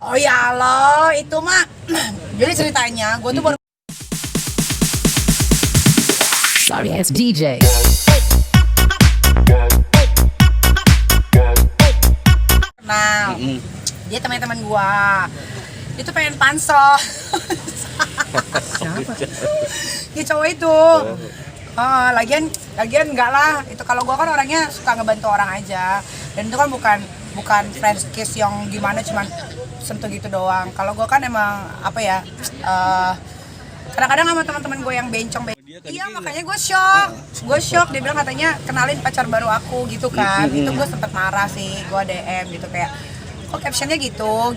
Oh ya lo, itu mah. Jadi ceritanya, gue tuh baru Sorry ass DJ. kenal. Dia teman-teman gue. Dia tuh pengen pansos. Siapa? Dia cowok itu. Lagian enggak lah. Itu kalau gue kan orangnya suka ngebantu orang aja. Dan itu kan bukan friends kiss yang gimana cuman sentuh gitu doang. Kalau gue kan emang apa ya? Kadang-kadang sama teman-teman gue yang bencong. Iya makanya gue shock. Dia bilang katanya kenalin pacar baru aku gitu kan. Itu gue sempet marah sih. Gue DM gitu kayak kok captionnya gitu.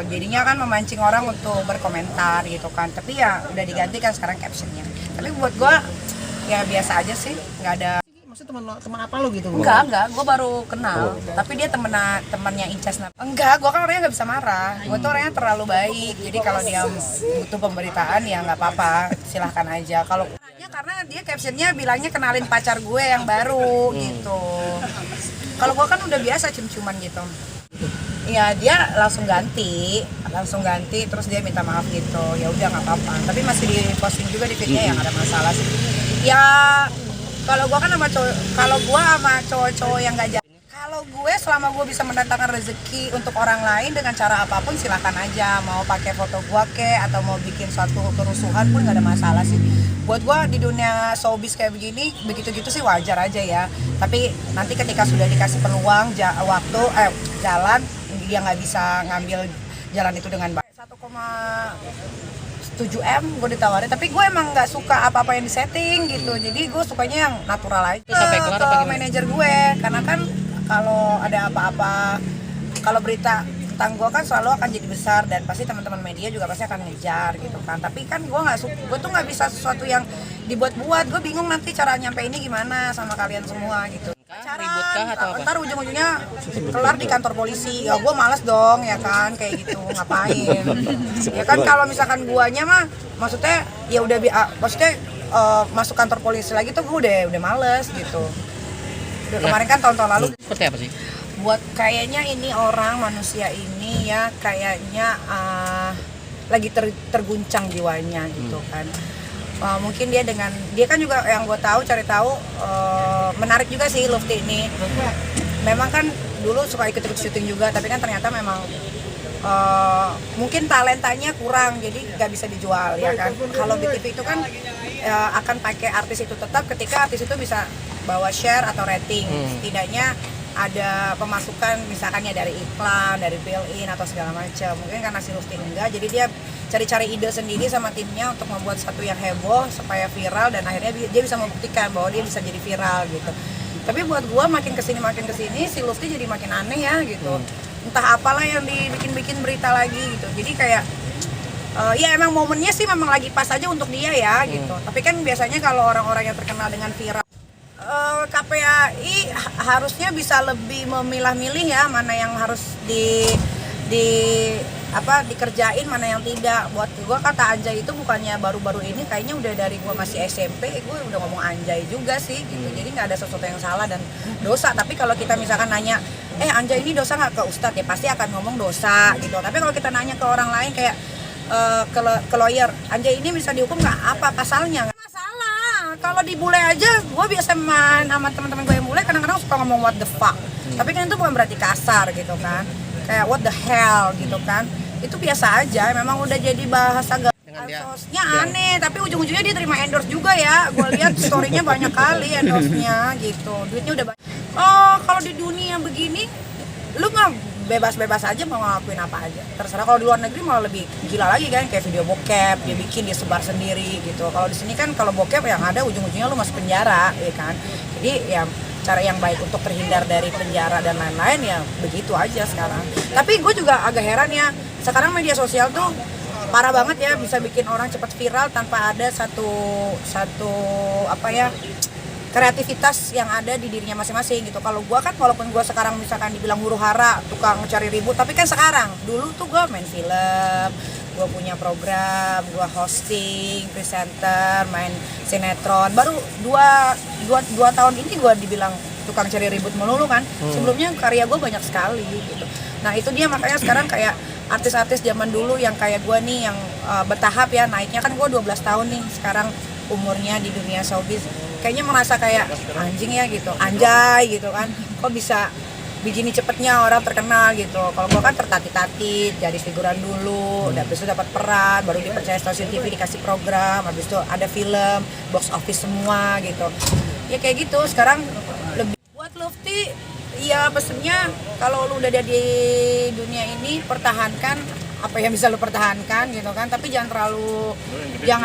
Jadinya kan memancing orang untuk berkomentar gitu kan. Tapi ya udah diganti kan sekarang captionnya. Tapi buat gue ya biasa aja sih, nggak ada. Maksudnya teman apa lo gitu? Enggak, gue baru kenal. Tapi dia temennya Inces. Enggak, gue kan orangnya nggak bisa marah. Gue tuh orangnya terlalu baik. Jadi kalau dia butuh pemberitaan ya nggak apa-apa, silahkan aja. Kalau karena dia captionnya bilangnya kenalin pacar gue yang baru gitu. Kalau gue kan udah biasa cium-ciuman gitu. Iya dia langsung ganti terus dia minta maaf gitu. Ya udah nggak apa-apa. Tapi masih di posting juga di feednya yang ada masalah sih. Ya kalau gue sama cowok-cowok yang gak jalan. Kalau gue selama gue bisa mendatangkan rezeki untuk orang lain dengan cara apapun silahkan aja. Mau pakai foto gue atau mau bikin suatu kerusuhan pun gak ada masalah sih. Buat gue di dunia showbiz kayak begini, begitu-gitu sih wajar aja ya. Tapi nanti ketika sudah dikasih peluang, jalan, dia nggak bisa ngambil jalan itu dengan baik. 1,7M gue ditawarin, tapi gue emang nggak suka apa-apa yang disetting gitu. Jadi gue sukanya yang natural aja. Sampai kelar apa gimana? Manajer gue, karena kan kalau ada apa-apa, kalau berita tentang gue kan selalu akan jadi besar dan pasti teman-teman media juga pasti akan ngejar gitu kan. Tapi kan gue nggak suka, gue tuh nggak bisa sesuatu yang dibuat-buat. Gue bingung nanti cara nyampe ini gimana sama kalian semua gitu. Ributkah atau apa? Ntar ujung-ujungnya kelar di kantor polisi. Ya gue malas dong ya kan kayak gitu, ngapain. Ya kan kalau misalkan guanya mah maksudnya ya udah masuk kantor polisi lagi tuh gue udah males gitu. Udah kemarin kan tahun-tahun lalu Seperti apa sih? buat kayaknya ini orang manusia ini ya kayaknya lagi terguncang jiwanya gitu kan. Mungkin dia kan juga yang gue cari tahu menarik juga sih Lufty ini. Memang kan dulu suka ikut-ikut syuting juga, tapi kan ternyata memang mungkin talentanya kurang, jadi nggak bisa dijual ya kan. Kalau di TV itu kan akan pakai artis itu tetap ketika artis itu bisa bawa share atau rating, setidaknya ada pemasukan misalkannya dari iklan, dari built-in atau segala macam. Mungkin karena si Lufty enggak, jadi dia cari-cari ide sendiri sama timnya untuk membuat satu yang heboh supaya viral dan akhirnya dia bisa membuktikan bahwa dia bisa jadi viral gitu. Tapi buat gua makin kesini si Lufty jadi makin aneh ya gitu. Entah apalah yang dibikin berita lagi gitu. Jadi kayak ya emang momennya sih memang lagi pas aja untuk dia ya gitu. Tapi kan biasanya kalau orang-orang yang terkenal dengan viral KPAI harusnya bisa lebih memilah-milih ya mana yang harus dikerjain, mana yang tidak. Buat gue kata anjay itu bukannya baru-baru ini, kayaknya udah dari gue masih SMP gue udah ngomong anjay juga sih gitu. Jadi nggak ada sesuatu yang salah dan dosa. Tapi kalau kita misalkan nanya anjay ini dosa nggak ke Ustadz, ya pasti akan ngomong dosa gitu. Tapi kalau kita nanya ke orang lain kayak ke lawyer, anjay ini bisa dihukum nggak, apa pasalnya? Kalau dibule aja, gue biasa main sama teman-teman gue yang bule, kadang-kadang suka ngomong what the fuck. Tapi kan itu bukan berarti kasar gitu kan, kayak what the hell gitu kan. Itu biasa aja, memang udah jadi bahasa sosnya aneh. Tapi ujung-ujungnya dia terima endorse juga ya. Gue lihat story-nya banyak kali endorse-nya gitu, duitnya udah banyak. Kalau di dunia begini, lu nggak bebas-bebas aja mau ngelakuin apa aja, terserah. Kalau di luar negeri malah lebih gila lagi kan, kayak video bokep dia bikin, dia sebar sendiri gitu. Kalau di sini kan kalau bokep yang ada ujung-ujungnya lu masuk penjara ya kan. Jadi ya cara yang baik untuk terhindar dari penjara dan lain-lain ya begitu aja sekarang. Tapi gue juga agak heran ya, sekarang media sosial tuh parah banget ya, bisa bikin orang cepat viral tanpa ada satu kreativitas yang ada di dirinya masing-masing gitu. Kalau gue kan walaupun gue sekarang misalkan dibilang huru hara, tukang cari ribut, tapi kan sekarang, dulu tuh gue main film, gue punya program, gue hosting, presenter, main sinetron. Baru dua tahun ini gue dibilang tukang cari ribut melulu kan. Sebelumnya karya gue banyak sekali gitu. Nah itu dia makanya sekarang kayak artis-artis zaman dulu yang kayak gue nih yang bertahap ya naiknya, kan gue 12 tahun nih sekarang umurnya di dunia showbiz, kayaknya merasa kayak anjing ya gitu, anjay gitu kan, kok bisa begini cepetnya orang terkenal gitu. Kalau gue kan tertatih-tatih jadi figuran dulu, habis itu dapat peran, baru dipercaya stasiun TV dikasih program, habis itu ada film, box office semua gitu. Ya kayak gitu. Sekarang lebih buat Lufty, ya pesennya kalau lu udah ada di dunia ini pertahankan apa yang bisa lu pertahankan gitu kan, tapi jangan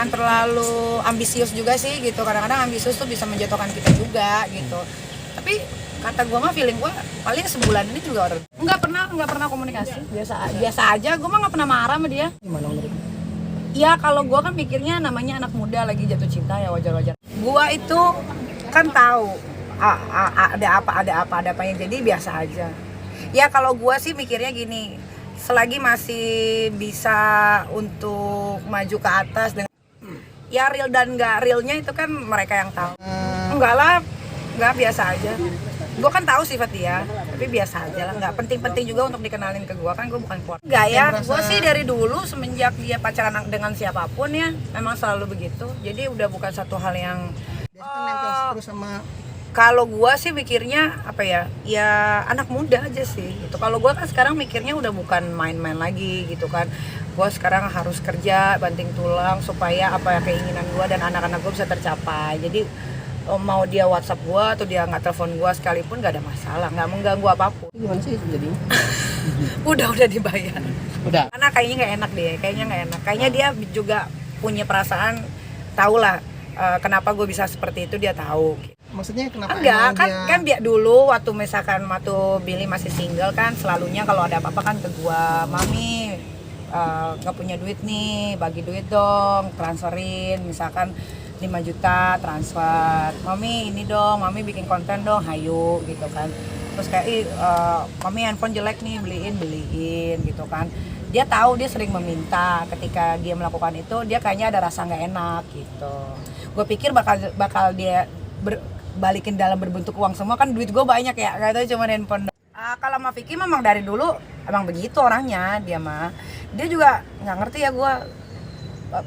terlalu ambisius juga sih gitu. Kadang-kadang ambisius tuh bisa menjatuhkan kita juga gitu. Tapi kata gue mah feeling gue paling sebulan ini juga orang nggak pernah komunikasi, biasa aja. Gue mah nggak pernah marah sama dia. Gimana menurut? Ya kalau gue kan pikirnya namanya anak muda lagi jatuh cinta ya wajar-wajar. Gue itu kan tahu ada apanya, jadi biasa aja. Ya kalau gue sih mikirnya gini, selagi masih bisa untuk maju ke atas dengan ya real dan nggak realnya itu kan mereka yang tahu. Enggak lah, nggak, biasa aja. Gue kan tahu sifat dia, tapi biasa aja lah, nggak penting-penting juga untuk dikenalin ke gue, kan gue bukan keluarga. Enggak ya, gue sih dari dulu semenjak dia pacaran dengan siapapun ya, memang selalu begitu. Jadi udah bukan satu hal yang Terus sama kalau gue sih mikirnya apa ya anak muda aja sih gitu. Kalau gue kan sekarang mikirnya udah bukan main-main lagi gitu kan. Gue sekarang harus kerja banting tulang supaya apa ya keinginan gue dan anak-anak gue bisa tercapai. Jadi mau dia WhatsApp gue atau dia nggak telepon gue sekalipun nggak ada masalah, nggak mengganggu apapun. gimana sih jadinya? udah dibayar. Udah. Karena kayaknya nggak enak deh, kayaknya dia juga punya perasaan, tahu lah kenapa gue bisa seperti itu, dia tahu. Maksudnya kenapa? Enggak, emang kan dia dulu waktu misalkan Billy masih single kan selalunya kalau ada apa-apa kan ke gua, mami nggak punya duit nih, bagi duit dong, transferin misalkan 5 juta transfer, mami ini dong, mami bikin konten dong, hayu gitu kan. Terus kayak mami handphone jelek nih, beliin gitu kan. Dia tahu, dia sering meminta. Ketika dia melakukan itu dia kayaknya ada rasa nggak enak gitu. Gue pikir bakal dia balikin dalam berbentuk uang semua, kan duit gue banyak ya, gak tau cuma handphone. Kalau sama Vicky memang dari dulu emang begitu orangnya, dia juga nggak ngerti ya. Gue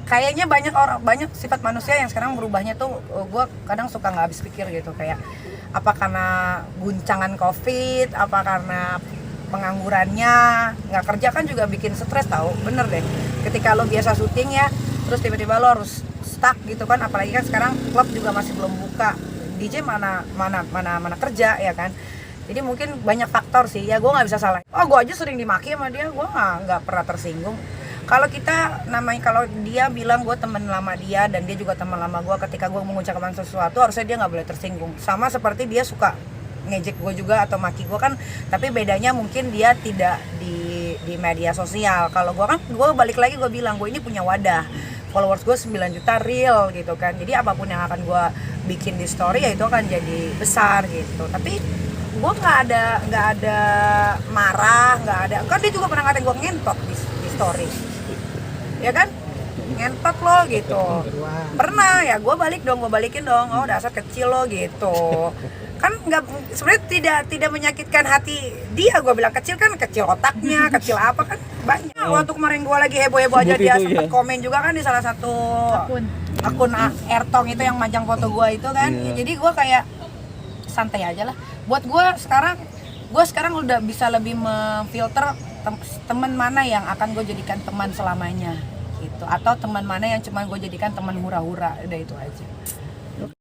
kayaknya banyak sifat manusia yang sekarang berubahnya tuh, gue kadang suka nggak habis pikir gitu, kayak apa karena guncangan COVID, apa karena penganggurannya, nggak kerja kan juga bikin stres tau, bener deh. Ketika lo biasa syuting ya, terus tiba-tiba lo harus stuck gitu kan, apalagi kan sekarang klub juga masih belum buka, DJ mana kerja ya kan. Jadi mungkin banyak faktor sih, ya gue nggak bisa salah. Gue aja sering dimaki sama dia, gue nggak pernah tersinggung. Kalau kalau dia bilang gue teman lama dia dan dia juga teman lama gue, ketika gue mengucapkan sesuatu harusnya dia nggak boleh tersinggung. Sama seperti dia suka ngejek gue juga atau maki gue kan, tapi bedanya mungkin dia tidak di media sosial. Kalau gue kan, gue balik lagi gue bilang gue ini punya wadah, followers gue 9 juta real gitu kan. Jadi apapun yang akan gue bikin di story ya itu akan jadi besar gitu. Tapi gue nggak ada marah, nggak ada. Kan dia juga pernah ngatain gue ngentot di story, ya kan, ngentot lo gitu. Pernah ya, gue balikin dong. Oh dasar kecil lo gitu. Kan nggak, sebenarnya tidak menyakitkan hati dia. Gue bilang kecil kan, kecil otaknya, kecil apa kan banyak. Waktu kemarin gue lagi heboh aja dia sempat komen juga kan di salah satu akun Ertong itu yang majang foto gue itu kan. Jadi gue kayak santai aja lah. Buat gue sekarang udah bisa lebih memfilter teman mana yang akan gue jadikan teman selamanya gitu, atau teman mana yang cuma gue jadikan teman hura-hura, udah itu aja.